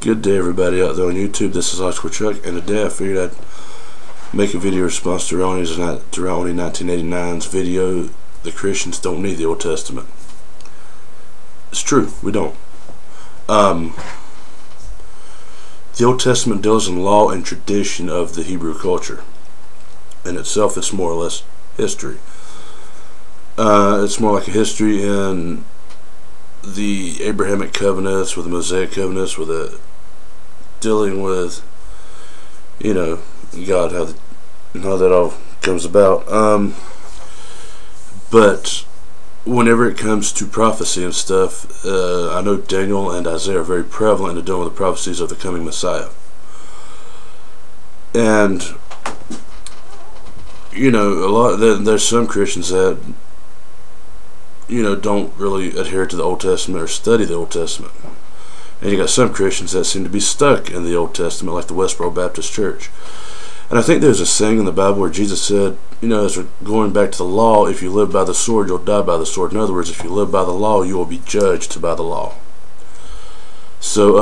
Good day, everybody out there on YouTube. This is Oscar Chuck, and today I figured I'd make a video response to Ronnie 1989's video, "The Christians Don't Need the Old Testament." It's true, we don't. The Old Testament deals in law and tradition of the Hebrew culture. In itself, it's more or less history. It's more like a history in the Abrahamic covenants, with the Mosaic covenants, with the dealing with, God, how that all comes about. But whenever it comes to prophecy and stuff, I know Daniel and Isaiah are very prevalent in dealing with the prophecies of the coming Messiah. And there's some Christians that don't really adhere to the Old Testament or study the Old Testament. And you got some Christians that seem to be stuck in the Old Testament, like the Westboro Baptist Church. And I think there's a saying in the Bible where Jesus said, as we're going back to the law, if you live by the sword, you'll die by the sword. In other words, if you live by the law, you will be judged by the law. So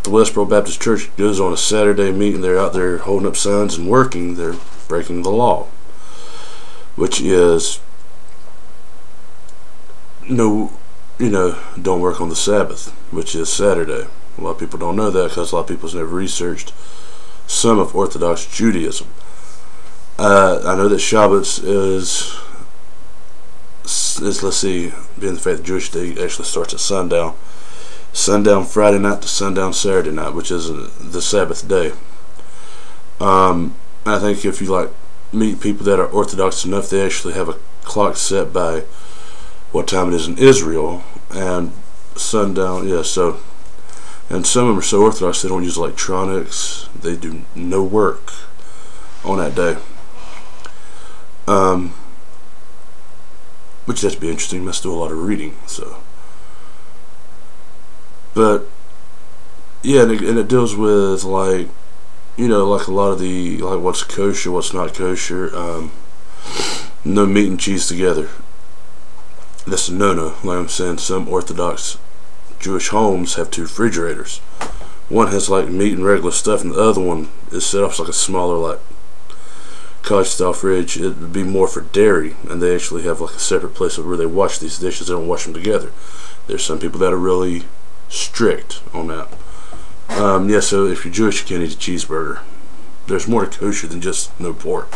the Westboro Baptist Church goes on a Saturday meeting. They're out there holding up signs and working. They're breaking the law, which is don't work on the Sabbath, which is Saturday. A lot of people don't know that because a lot of people's never researched some of Orthodox Judaism. I know that Shabbat is let's see, being the fact that Jewish day actually starts at sundown Friday night to sundown Saturday night, which is the Sabbath day. I think if you meet people that are Orthodox enough, they actually have a clock set by what time it is in Israel, and sundown, and some of them are so Orthodox they don't use electronics. They do no work on that day, which has to be interesting. Must do a lot of reading. But yeah, and it deals with like a lot of the what's kosher, what's not kosher. No meat and cheese together. That's a no-no. Like I'm saying, some Orthodox Jewish homes have two refrigerators. One has meat and regular stuff, and the other one is set up as a smaller cottage-style fridge. It would be more for dairy, and they actually have a separate place where they wash these dishes. They don't wash them together. There's some people that are really strict on that. So if you're Jewish, you can't eat a cheeseburger. There's more to kosher than just no pork.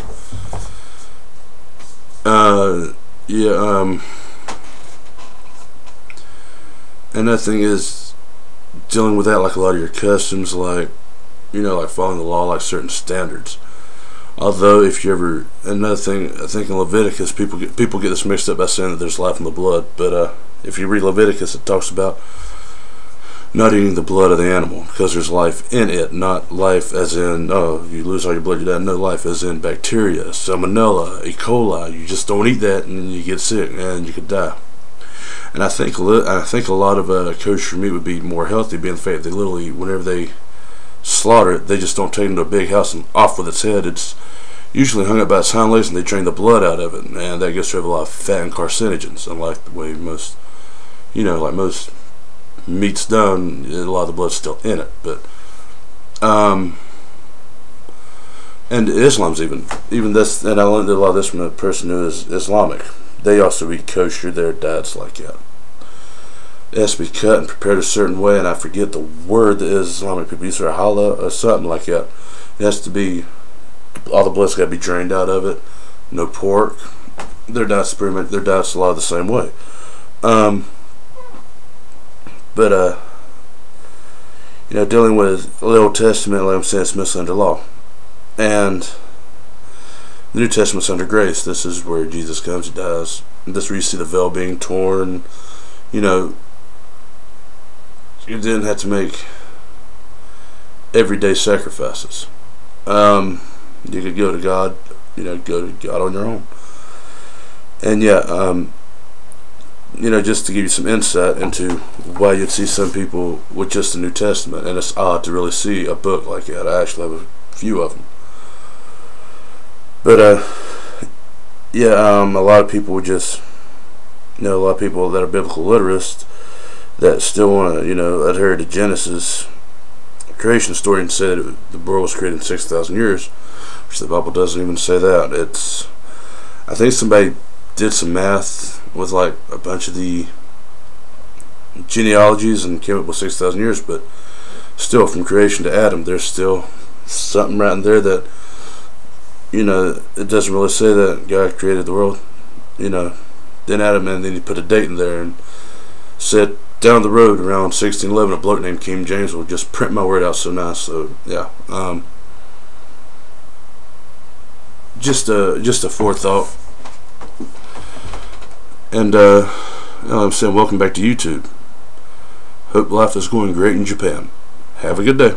Another thing is dealing with that, a lot of your customs, following the law, certain standards. Although, if you ever, another thing, I think in Leviticus, people get this mixed up by saying that there's life in the blood. But if you read Leviticus, it talks about not eating the blood of the animal because there's life in it, not life as in, you lose all your blood, you die. No, life as in bacteria, salmonella, E. coli. You just don't eat that, and you get sick, and you could die. And I think a lot of kosher meat would be more healthy, being the fact that they literally, whenever they slaughter it, they just don't take it into a big house and off with its head. It's usually hung up by its hind legs, and they drain the blood out of it, and that gets rid of a lot of fat and carcinogens. Unlike the way most meat's done, a lot of the blood's still in it. But and Islam's even this, and I learned a lot of this from a person who is Islamic. They also eat kosher. Their diet's like that. It has to be cut and prepared a certain way, and I forget the word that Islamic people use, or halal or something like that. It has to be, all the blood's got to be drained out of it. No pork. Their diet's a lot of the same way. Dealing with the Old Testament, like I'm saying, it's mostly under law, and the New Testament's under grace. This is where Jesus comes, he dies. And this is where you see the veil being torn. You didn't have to make everyday sacrifices. You could go to God, go to God on your own. And just to give you some insight into why you'd see some people with just the New Testament, and it's odd to really see a book like that. I actually have a few of them. But a lot of people would just a lot of people that are biblical literates that still want to, adhere to Genesis creation story and say that the world was created in 6,000 years, which the Bible doesn't even say that. I think somebody did some math with like a bunch of the genealogies and came up with 6,000 years, but still, from creation to Adam, there's still something right in there that, it doesn't really say that God created the world. Then Adam, and then he put a date in there and said down the road around 1611, a bloke named King James will just print my word out so nice. So yeah, just a forethought. And I'm saying welcome back to YouTube. Hope life is going great in Japan. Have a good day.